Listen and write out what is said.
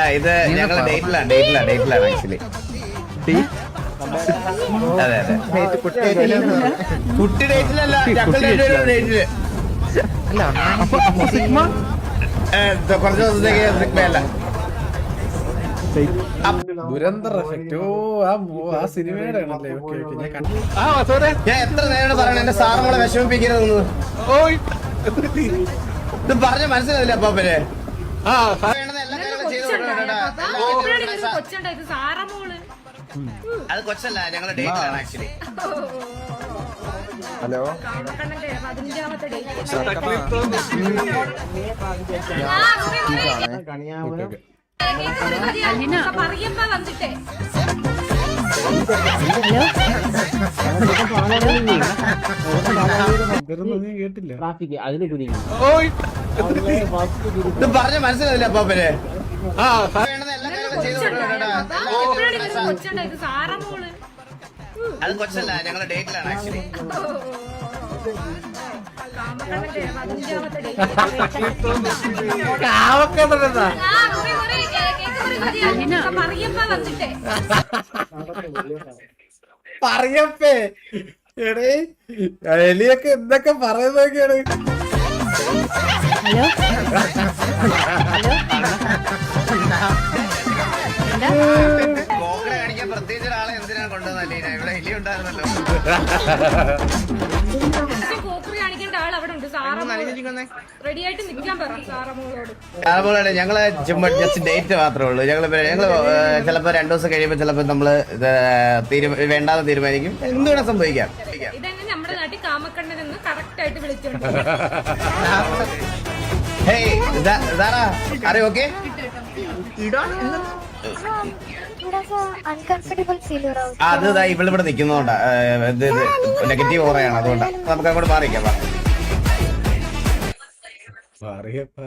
ഇത് ഞങ്ങള് ഡേറ്റിലാണ് ആക്ച്വലി. അതെ അതെ, കുട്ടി ഡേറ്റിലല്ല, ഡേറ്റില് കുറച്ച് ദിവസത്തേക്ക് സിഗ്മയല്ല. ദുരന്തർ എഫക്റ്റ്. ആ സിനിമയുടെ ആണല്ലേ. ഞാൻ എത്ര നേരം പറയണ എന്റെ സാറ് നമ്മളെ വിഷമിപ്പിക്കരുതെന്ന്. ഇത് പറഞ്ഞ മനസ്സിലാവില്ല അപ്പാപ്പനെ. അത് കൊച്ചല്ല, ഞങ്ങള് ഡേറ്റിലാണ് ആക്ച്വലി. ഹലോ, കേട്ടില്ല. ഇത് പറഞ്ഞ മനസ്സിലാവില്ല അപ്പാപ്പനെ. അത് കൊച്ചല്ല, ഞങ്ങള് ഡേറ്റിലാണ് ആക്ച്വലി. പറയപ്പേ എടേ, എലിയൊക്കെ എന്തൊക്കെ പറയുന്നൊക്കെയാണ്. കോക്കടെ കാണിക്കാൻ പ്രത്യേകിച്ച് ഒരാളെ എന്തിനാണ് കൊണ്ടുവന്നല്ലേ? ഇവിടെ എലി ഉണ്ടായിരുന്നല്ലോ. സാറമോളോട് ഞങ്ങള് ചുമ്മാ ജസ്റ്റ് ഡേറ്റ് മാത്രമേ ഉള്ളൂ. ഞങ്ങള് ചിലപ്പോ 2 ദിവസം കഴിയുമ്പോ ചിലപ്പോ നമ്മള് വേണ്ടാന്ന് തീരുമാനിക്കും. എന്ത് വേണം സംഭവിക്കാം. അറിയോ? ഓക്കെ, അത് ഇവിടെ നിൽക്കുന്നോണ്ടാ. നെഗറ്റീവ് ഓറയാണ്, അതുകൊണ്ടാ. നമുക്ക് അങ്ങോട്ട് മാറിക്കാം. പറയപ്പാ